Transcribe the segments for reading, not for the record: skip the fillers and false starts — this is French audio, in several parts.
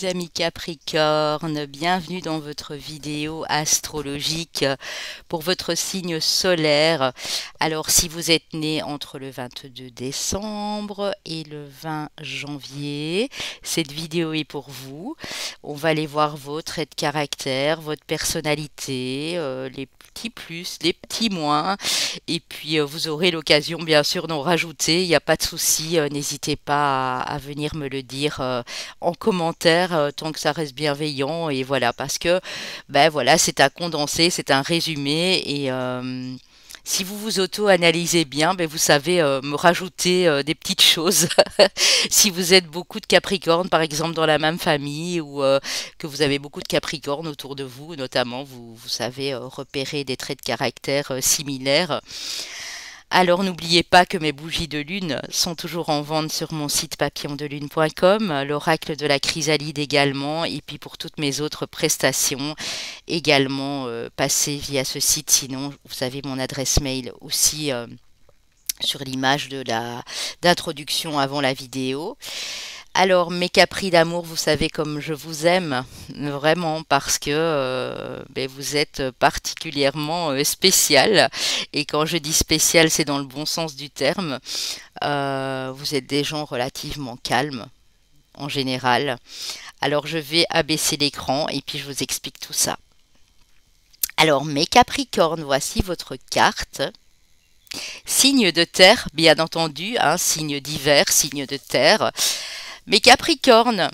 les amis Capricorne, bienvenue dans votre vidéo astrologique pour votre signe solaire. Alors si vous êtes né entre le 22 décembre et le 20 janvier, cette vidéo est pour vous. On va aller voir vos traits de caractère, votre personnalité, les petits plus, les petits moins, et puis vous aurez l'occasion bien sûr d'en rajouter, il n'y a pas de souci, n'hésitez pas à venir me le dire en commentaire tant que ça reste bienveillant et voilà parce que ben voilà c'est un condensé, c'est un résumé et si vous vous auto-analysez bien, ben vous savez me rajouter des petites choses. Si vous êtes beaucoup de Capricornes, par exemple, dans la même famille ou que vous avez beaucoup de Capricornes autour de vous, notamment, vous savez repérer des traits de caractère similaires. Alors n'oubliez pas que mes bougies de lune sont toujours en vente sur mon site papillondelune.com, l'oracle de la chrysalide également, et puis pour toutes mes autres prestations également passez via ce site. Sinon, vous avez mon adresse mail aussi sur l'image de la d'introduction avant la vidéo. Alors, mes capris d'amour, vous savez comme je vous aime, vraiment, parce que ben, vous êtes particulièrement spécial. Et quand je dis spécial, c'est dans le bon sens du terme. Vous êtes des gens relativement calmes, en général. Alors, je vais abaisser l'écran et puis je vous explique tout ça. Alors, mes Capricornes, voici votre carte. Signe de terre, bien entendu, hein, signe d'hiver, signe de terre. Mais Capricorne,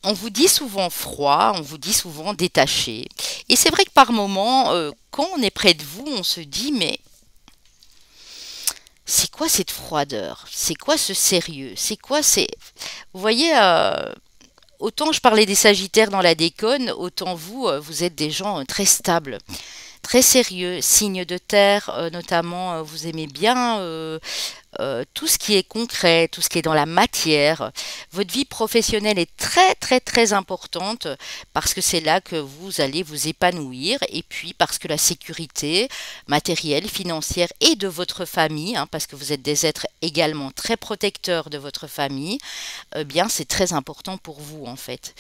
on vous dit souvent froid, on vous dit souvent détaché. Et c'est vrai que par moments, quand on est près de vous, on se dit, mais c'est quoi cette froideur? C'est quoi ce sérieux? C'est quoi ces... Vous voyez, autant je parlais des Sagittaires dans la déconne, autant vous, vous êtes des gens très stables. Très sérieux, signe de terre, notamment, vous aimez bien tout ce qui est concret, tout ce qui est dans la matière. Votre vie professionnelle est très très très importante parce que c'est là que vous allez vous épanouir et puis parce que la sécurité matérielle, financière et de votre famille, hein, parce que vous êtes des êtres également très protecteurs de votre famille, bien c'est très important pour vous en fait.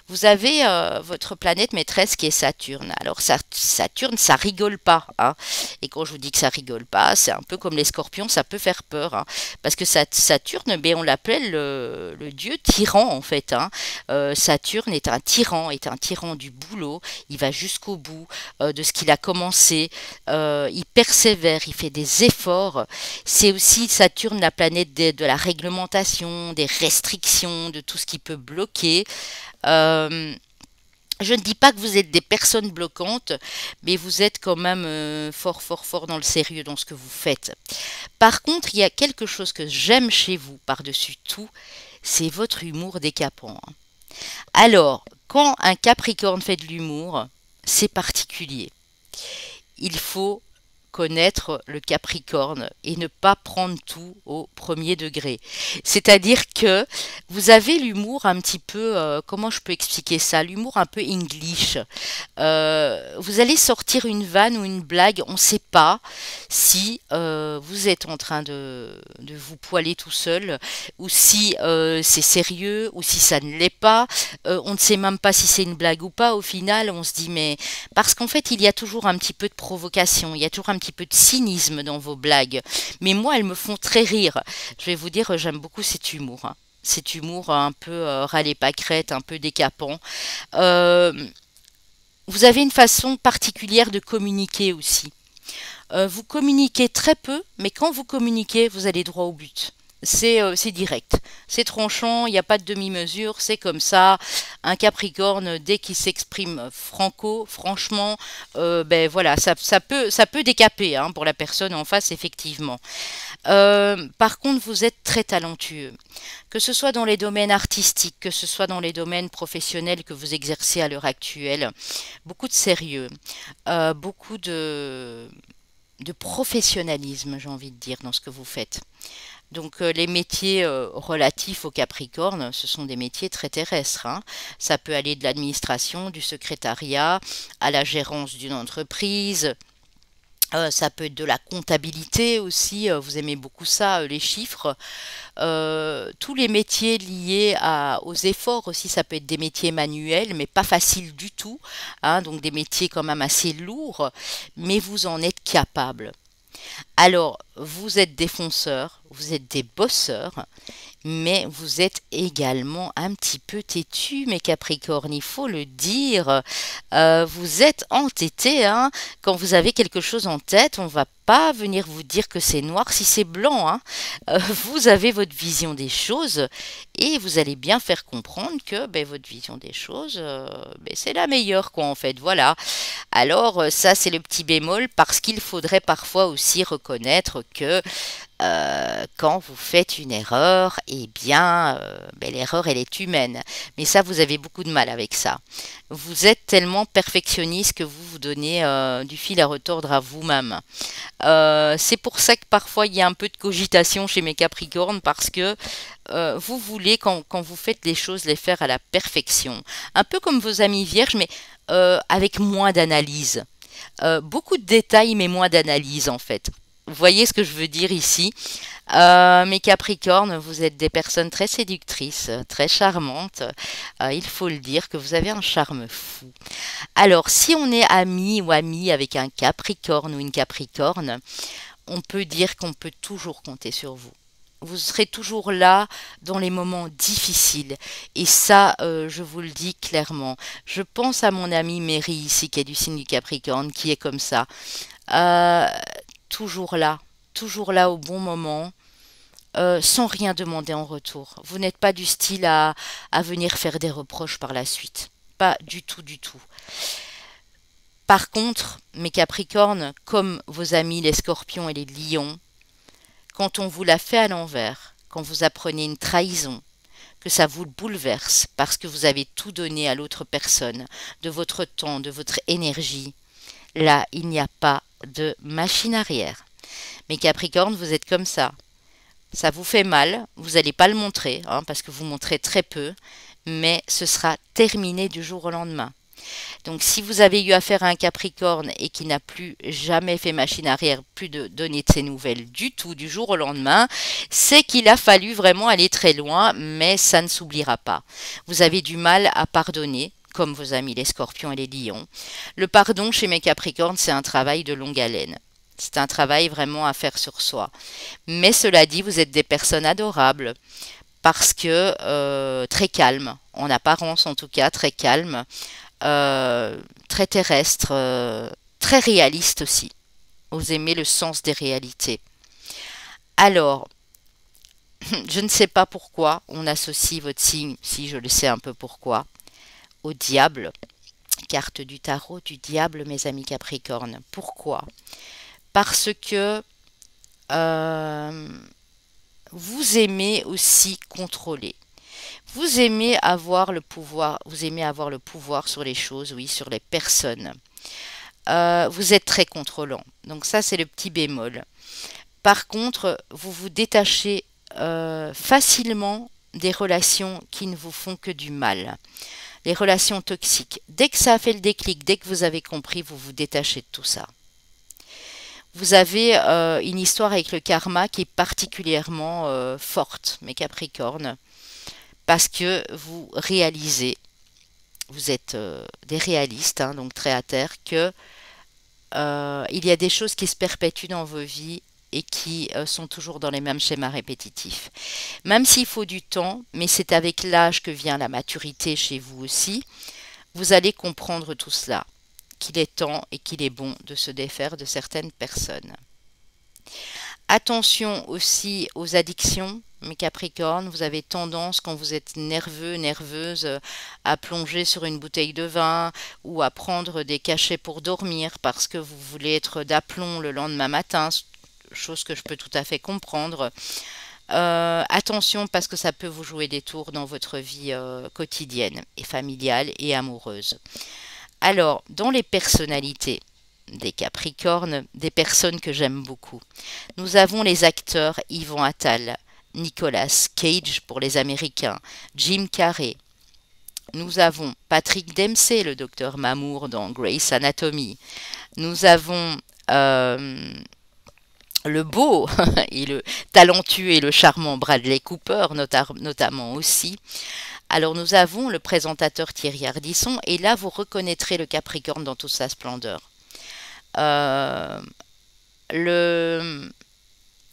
Vous avez votre planète maîtresse qui est Saturne. Alors Saturne, ça rigole pas, hein. Et quand je vous dis que ça rigole pas, c'est un peu comme les scorpions, ça peut faire peur. Hein, parce que Saturne, ben, on l'appelle le dieu tyran en fait. Hein. Saturne est un tyran du boulot. Il va jusqu'au bout de ce qu'il a commencé. Il persévère, il fait des efforts. C'est aussi Saturne la planète de la réglementation, des restrictions, de tout ce qui peut bloquer. Je ne dis pas que vous êtes des personnes bloquantes, mais vous êtes quand même fort, fort, fort dans le sérieux dans ce que vous faites. Par contre, il y a quelque chose que j'aime chez vous par-dessus tout, c'est votre humour décapant. Hein. Alors, quand un Capricorne fait de l'humour, c'est particulier. Il faut connaître le Capricorne et ne pas prendre tout au premier degré. C'est-à-dire que vous avez l'humour un petit peu, comment je peux expliquer ça, l'humour un peu English. Vous allez sortir une vanne ou une blague, on ne sait pas si vous êtes en train de vous poiler tout seul ou si c'est sérieux ou si ça ne l'est pas. On ne sait même pas si c'est une blague ou pas. Au final, on se dit mais... Parce qu'en fait, il y a toujours un petit peu de provocation, il y a toujours un petit peu de cynisme dans vos blagues. Mais moi, elles me font très rire. Je vais vous dire, j'aime beaucoup cet humour. Hein. Cet humour un peu râlé-pâquerette, un peu décapant. Vous avez une façon particulière de communiquer aussi. Vous communiquez très peu, mais quand vous communiquez, vous allez droit au but. C'est direct, c'est tranchant, il n'y a pas de demi-mesure, c'est comme ça. Un Capricorne, dès qu'il s'exprime franchement, ben voilà, ça peut décaper hein, pour la personne en face, effectivement. Par contre, vous êtes très talentueux, que ce soit dans les domaines artistiques, que ce soit dans les domaines professionnels que vous exercez à l'heure actuelle. Beaucoup de sérieux, beaucoup de professionnalisme, j'ai envie de dire, dans ce que vous faites. Donc les métiers relatifs au Capricorne, ce sont des métiers très terrestres. Hein. Ça peut aller de l'administration, du secrétariat, à la gérance d'une entreprise, Ça peut être de la comptabilité aussi, vous aimez beaucoup ça, les chiffres. Tous les métiers liés aux efforts aussi, ça peut être des métiers manuels, mais pas faciles du tout, hein, donc des métiers quand même assez lourds, mais vous en êtes capable. Alors, vous êtes des fonceurs, vous êtes des bosseurs, mais vous êtes également un petit peu têtu, mes Capricornes, il faut le dire. Vous êtes entêtés, hein. Quand vous avez quelque chose en tête, on va pas venir vous dire que c'est noir si c'est blanc, hein. Vous avez votre vision des choses et vous allez bien faire comprendre que ben, votre vision des choses, ben, c'est la meilleure, quoi, en fait. Voilà. Alors, ça, c'est le petit bémol parce qu'il faudrait parfois aussi reconnaître que quand vous faites une erreur, eh bien, ben, l'erreur, elle est humaine. Mais ça, vous avez beaucoup de mal avec ça. Vous êtes tellement perfectionniste que vous vous donnez du fil à retordre à vous-même. C'est pour ça que parfois, il y a un peu de cogitation chez mes Capricornes parce que vous voulez, quand vous faites les choses, les faire à la perfection. Un peu comme vos amis vierges, mais avec moins d'analyse. Beaucoup de détails, mais moins d'analyse, en fait. Vous voyez ce que je veux dire ici? Mes Capricornes, vous êtes des personnes très séductrices, très charmantes. Il faut le dire que vous avez un charme fou. Alors, si on est ami ou amie avec un Capricorne ou une Capricorne, on peut dire qu'on peut toujours compter sur vous. Vous serez toujours là dans les moments difficiles. Et ça, je vous le dis clairement. Je pense à mon amie Mary ici, qui est du signe du Capricorne, qui est comme ça. Euh, toujours là au bon moment, sans rien demander en retour. Vous n'êtes pas du style à venir faire des reproches par la suite. Pas du tout, du tout. Par contre, mes Capricornes, comme vos amis les Scorpions et les Lions, quand on vous la fait à l'envers, quand vous apprenez une trahison, que ça vous bouleverse parce que vous avez tout donné à l'autre personne, de votre temps, de votre énergie, là, il n'y a pas de machine arrière. Mais Capricorne, vous êtes comme ça. Ça vous fait mal, vous n'allez pas le montrer, hein, parce que vous montrez très peu, mais ce sera terminé du jour au lendemain. Donc si vous avez eu affaire à un Capricorne et qui n'a plus jamais fait machine arrière, plus de donner de ses nouvelles du tout du jour au lendemain, c'est qu'il a fallu vraiment aller très loin, mais ça ne s'oubliera pas. Vous avez du mal à pardonner, comme vos amis les Scorpions et les Lions. Le pardon chez mes Capricornes, c'est un travail de longue haleine. C'est un travail vraiment à faire sur soi. Mais cela dit, vous êtes des personnes adorables parce que très calmes, en apparence en tout cas, très calmes, très terrestres, très réalistes aussi. Vous aimez le sens des réalités. Alors, je ne sais pas pourquoi on associe votre signe, si je le sais un peu pourquoi, au diable. Carte du tarot du diable, mes amis Capricornes. Pourquoi? Parce que vous aimez aussi contrôler. Vous aimez avoir le pouvoir sur les choses, oui, sur les personnes. Vous êtes très contrôlant. Donc ça, c'est le petit bémol. Par contre, vous vous détachez facilement des relations qui ne vous font que du mal. Les relations toxiques. Dès que ça a fait le déclic, dès que vous avez compris, vous vous détachez de tout ça. Vous avez une histoire avec le karma qui est particulièrement forte, mes Capricornes, parce que vous réalisez, vous êtes des réalistes, hein, donc très à terre, que il y a des choses qui se perpétuent dans vos vies et qui sont toujours dans les mêmes schémas répétitifs. Même s'il faut du temps, mais c'est avec l'âge que vient la maturité chez vous aussi, vous allez comprendre tout cela, qu'il est temps et qu'il est bon de se défaire de certaines personnes. Attention aussi aux addictions, mes Capricornes, vous avez tendance quand vous êtes nerveux, nerveuse, à plonger sur une bouteille de vin ou à prendre des cachets pour dormir parce que vous voulez être d'aplomb le lendemain matin, chose que je peux tout à fait comprendre. Attention parce que ça peut vous jouer des tours dans votre vie quotidienne et familiale et amoureuse. Alors, dans les personnalités des Capricornes, des personnes que j'aime beaucoup, nous avons les acteurs Yvan Attal, Nicolas Cage pour les Américains, Jim Carrey. Nous avons Patrick Dempsey, le docteur Mamour dans Grey's Anatomy. Nous avons euh, le beau et le talentueux et le charmant Bradley Cooper, notamment aussi. Alors nous avons le présentateur Thierry Ardisson, et là vous reconnaîtrez le Capricorne dans toute sa splendeur. Euh, le,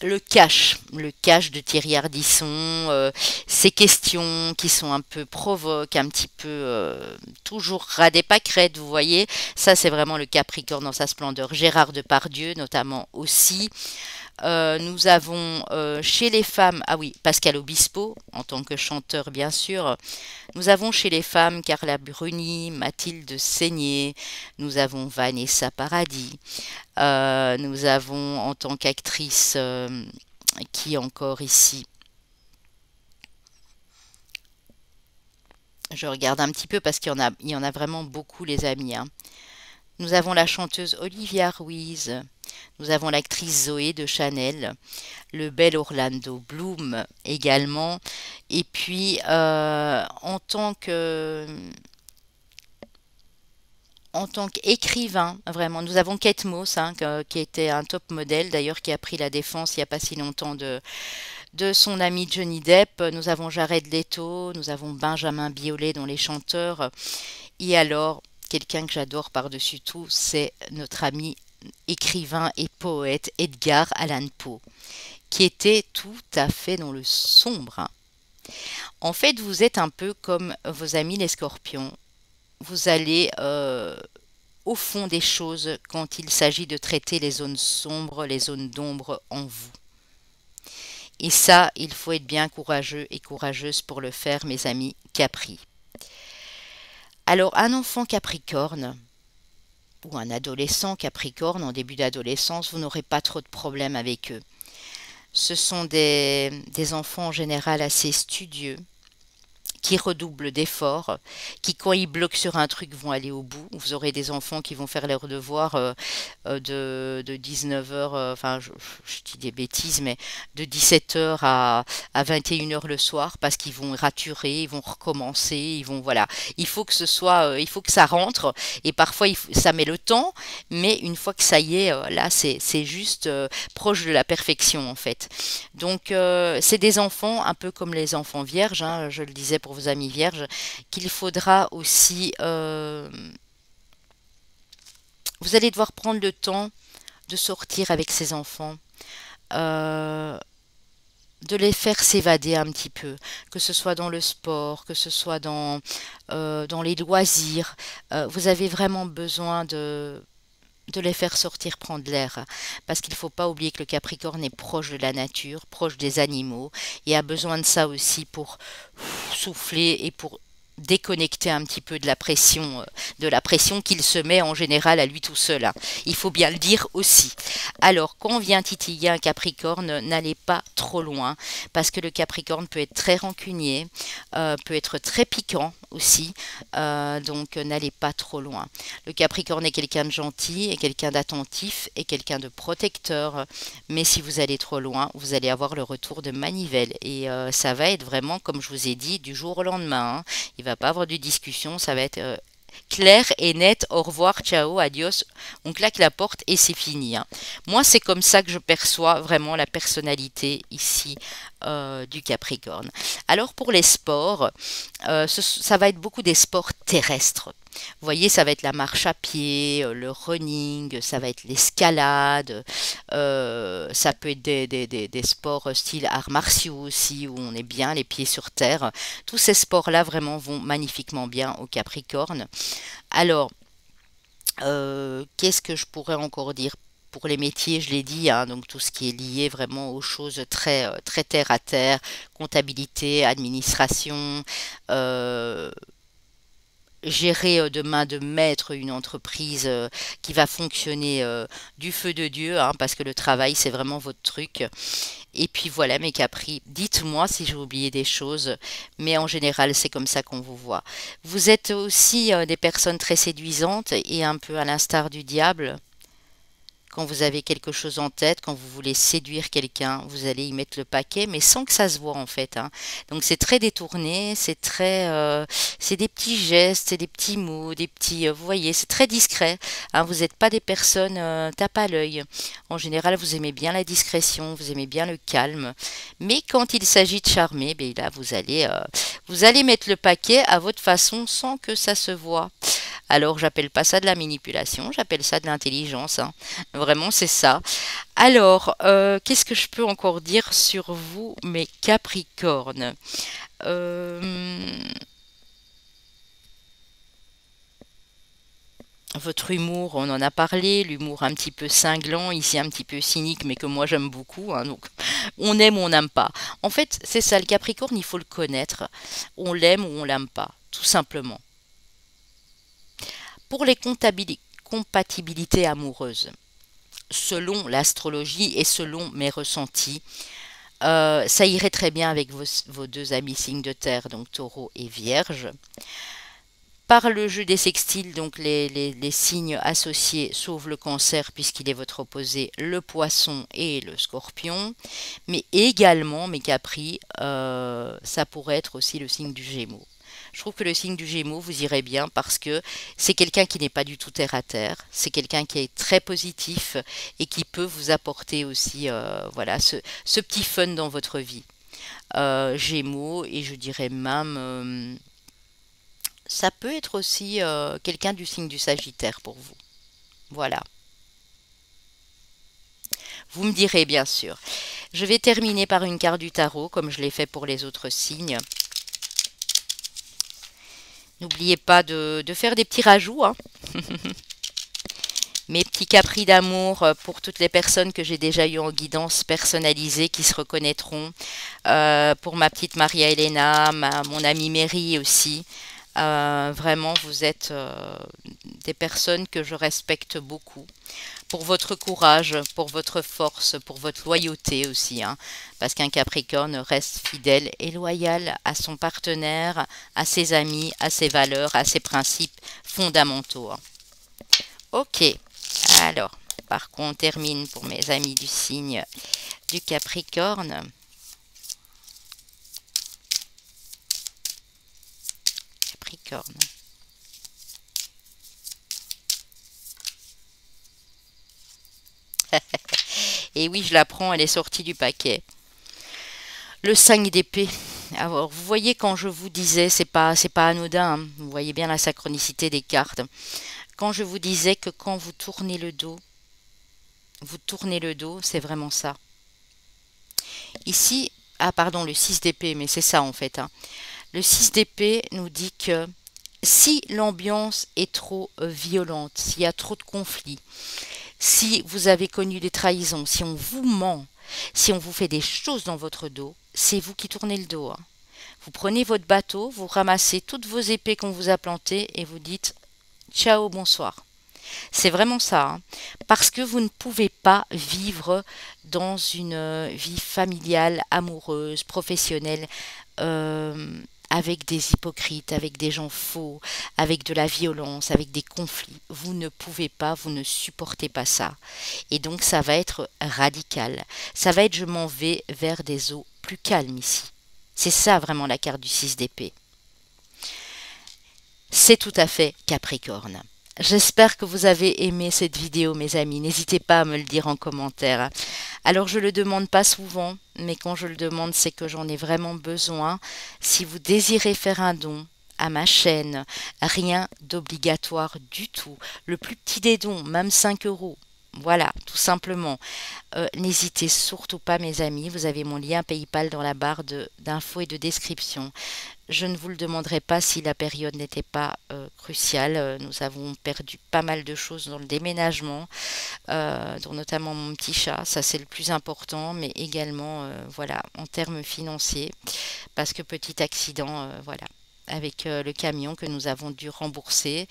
le cash de Thierry Ardisson, ces questions qui sont un peu provoques, un petit peu toujours ras des pâquerettes, vous voyez, ça c'est vraiment le Capricorne dans sa splendeur. Gérard Depardieu notamment aussi. Nous avons chez les femmes, ah oui, Pascal Obispo en tant que chanteur bien sûr. Nous avons chez les femmes Carla Bruni, Mathilde Seigné, nous avons Vanessa Paradis, nous avons en tant qu'actrice, qui encore ici, je regarde un petit peu parce il y en a vraiment beaucoup les amis, hein. Nous avons la chanteuse Olivia Ruiz, nous avons l'actrice Zoé de Chanel, le bel Orlando Bloom également, et puis en tant qu'écrivain, vraiment, nous avons Kate Moss, hein, qui était un top modèle, d'ailleurs, qui a pris la défense il n'y a pas si longtemps de son ami Johnny Depp. Nous avons Jared Leto, nous avons Benjamin Biolay dans les chanteurs. Et alors, quelqu'un que j'adore par-dessus tout, c'est notre ami écrivain et poète Edgar Allan Poe, qui était tout à fait dans le sombre, hein. En fait, vous êtes un peu comme vos amis les scorpions. Vous allez au fond des choses quand il s'agit de traiter les zones sombres, les zones d'ombre en vous. Et ça, il faut être bien courageux et courageuse pour le faire, mes amis Capri. Alors, un enfant Capricorne ou un adolescent Capricorne en début d'adolescence, vous n'aurez pas trop de problèmes avec eux. Ce sont des enfants en général assez studieux, qui redoublent d'efforts, qui quand ils bloquent sur un truc vont aller au bout. Vous aurez des enfants qui vont faire leurs devoirs de 19 heures, enfin je dis des bêtises, mais de 17 heures à 21 heures le soir parce qu'ils vont raturer, ils vont recommencer, ils vont, voilà. Il faut que ce soit, il faut que ça rentre, et parfois ça met le temps, mais une fois que ça y est, là c'est juste proche de la perfection en fait. Donc c'est des enfants un peu comme les enfants vierges, hein, je le disais pour vos amis vierges, qu'il faudra aussi, vous allez devoir prendre le temps de sortir avec ces enfants, euh, de les faire s'évader un petit peu, que ce soit dans le sport, que ce soit dans les loisirs. Vous avez vraiment besoin de les faire sortir prendre l'air, parce qu'il ne faut pas oublier que le Capricorne est proche de la nature, proche des animaux, et a besoin de ça aussi pour souffler et pour déconnecter un petit peu de la pression qu'il se met en général à lui tout seul, hein. Il faut bien le dire aussi. Alors, quand on vient titiller un Capricorne, n'allez pas trop loin, parce que le Capricorne peut être très rancunier, peut être très piquant aussi, donc n'allez pas trop loin. Le Capricorne est quelqu'un de gentil, et quelqu'un d'attentif, et quelqu'un de protecteur, mais si vous allez trop loin, vous allez avoir le retour de manivelle, et ça va être vraiment, comme je vous ai dit, du jour au lendemain, hein. Il va pas avoir de discussion, ça va être clair et net, au revoir, ciao, adios, on claque la porte et c'est fini, hein. Moi, c'est comme ça que je perçois vraiment la personnalité ici du Capricorne. Alors pour les sports, ça va être beaucoup des sports terrestres. Vous voyez, ça va être la marche à pied, le running, ça va être l'escalade, ça peut être des sports style arts martiaux aussi, où on est bien les pieds sur terre. Tous ces sports-là vraiment vont magnifiquement bien au Capricorne. Alors, qu'est-ce que je pourrais encore dire? Pour les métiers, je l'ai dit, hein, donc tout ce qui est lié vraiment aux choses très terre à terre, comptabilité, administration, euh, gérer de main de maître une entreprise qui va fonctionner du feu de Dieu, hein, parce que le travail, c'est vraiment votre truc. Et puis voilà, mes Capri, dites-moi si j'ai oublié des choses, mais en général, c'est comme ça qu'on vous voit. Vous êtes aussi des personnes très séduisantes et un peu à l'instar du diable. Quand vous avez quelque chose en tête, quand vous voulez séduire quelqu'un, vous allez y mettre le paquet, mais sans que ça se voit en fait, hein. Donc c'est très détourné, c'est des petits gestes, c'est des petits mots, des petits, vous voyez, c'est très discret, hein. Vous n'êtes pas des personnes tape à l'œil. En général, vous aimez bien la discrétion, vous aimez bien le calme. Mais quand il s'agit de charmer, ben là, vous allez mettre le paquet à votre façon sans que ça se voit. Alors, j'appelle pas ça de la manipulation, j'appelle ça de l'intelligence, hein. Vraiment, c'est ça. Alors, qu'est-ce que je peux encore dire sur vous, mes Capricornes? Euh, Votre humour, on en a parlé, l'humour un petit peu cinglant, ici un petit peu cynique, mais que moi j'aime beaucoup, hein, donc on aime ou on n'aime pas. En fait, c'est ça, le Capricorne, il faut le connaître. On l'aime ou on l'aime pas, tout simplement. Pour les compatibilités amoureuses, selon l'astrologie et selon mes ressentis, ça irait très bien avec vos deux amis signes de terre, donc Taureau et Vierge. Par le jeu des sextiles, donc les signes associés, sauf le Cancer, puisqu'il est votre opposé, le Poisson et le Scorpion. Mais également, mes Capris, ça pourrait être aussi le signe du Gémeaux. Je trouve que le signe du Gémeaux vous irait bien parce que c'est quelqu'un qui n'est pas du tout terre à terre, c'est quelqu'un qui est très positif et qui peut vous apporter aussi voilà, ce petit fun dans votre vie. Gémeaux, et je dirais même, ça peut être aussi quelqu'un du signe du Sagittaire pour vous. Voilà. Vous me direz bien sûr. Je vais terminer par une carte du tarot, comme je l'ai fait pour les autres signes. N'oubliez pas de faire des petits rajouts, hein. Mes petits capris d'amour pour toutes les personnes que j'ai déjà eues en guidance personnalisée qui se reconnaîtront. Pour ma petite Maria Elena, mon amie Mary aussi. Vraiment, vous êtes des personnes que je respecte beaucoup. Pour votre courage, pour votre force, pour votre loyauté aussi, hein, parce qu'un Capricorne reste fidèle et loyal à son partenaire, à ses amis, à ses valeurs, à ses principes fondamentaux, hein. Ok, alors, par contre, on termine pour mes amis du signe du Capricorne. Capricorne. Et oui, je la prends, elle est sortie du paquet. Le 5 d'épée. Alors, vous voyez, quand je vous disais, c'est pas anodin, hein. Vous voyez bien la synchronicité des cartes. Quand je vous disais que quand vous tournez le dos, c'est vraiment ça. Ici, ah pardon, le 6 d'épée, mais c'est ça en fait, hein. Le 6 d'épée nous dit que si l'ambiance est trop violente, s'il y a trop de conflits, si vous avez connu des trahisons, si on vous ment, si on vous fait des choses dans votre dos, c'est vous qui tournez le dos, hein. Vous prenez votre bateau, vous ramassez toutes vos épées qu'on vous a plantées et vous dites ciao, bonsoir. C'est vraiment ça, hein. Parce que vous ne pouvez pas vivre dans une vie familiale, amoureuse, professionnelle, euh, avec des hypocrites, avec des gens faux, avec de la violence, avec des conflits. Vous ne pouvez pas, vous ne supportez pas ça. Et donc ça va être radical. Ça va être je m'en vais vers des eaux plus calmes ici. C'est ça vraiment la carte du 6 d'épée. C'est tout à fait Capricorne. J'espère que vous avez aimé cette vidéo, mes amis. N'hésitez pas à me le dire en commentaire. Alors, je le demande pas souvent, mais quand je le demande, c'est que j'en ai vraiment besoin. Si vous désirez faire un don à ma chaîne, rien d'obligatoire du tout. Le plus petit des dons, même 5 euros. Voilà, tout simplement. N'hésitez surtout pas, mes amis. Vous avez mon lien PayPal dans la barre d'infos et de description. Je ne vous le demanderai pas si la période n'était pas cruciale. Nous avons perdu pas mal de choses dans le déménagement, dont notamment mon petit chat. Ça, c'est le plus important, mais également, voilà, en termes financiers, parce que petit accident, voilà. avec le camion que nous avons dû rembourser.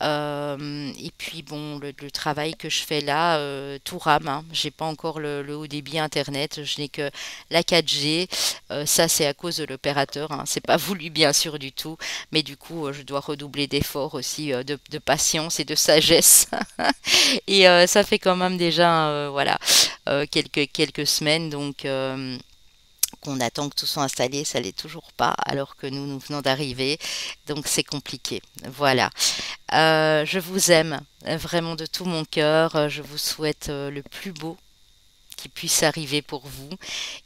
Et puis bon, le travail que je fais là, tout rame, hein. J'ai pas encore le haut débit internet, je n'ai que la 4G. Ça, c'est à cause de l'opérateur, hein. C'est pas voulu bien sûr du tout, mais du coup, je dois redoubler d'efforts aussi, de patience et de sagesse. Et ça fait quand même déjà, voilà, quelques semaines, donc qu'on attend que tout soit installé, ça l'est toujours pas, alors que nous venons d'arriver, donc c'est compliqué. Voilà. Je vous aime vraiment de tout mon cœur. Je vous souhaite le plus beau qui puisse arriver pour vous.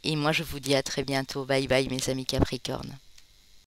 Et moi, je vous dis à très bientôt. Bye bye, mes amis Capricornes.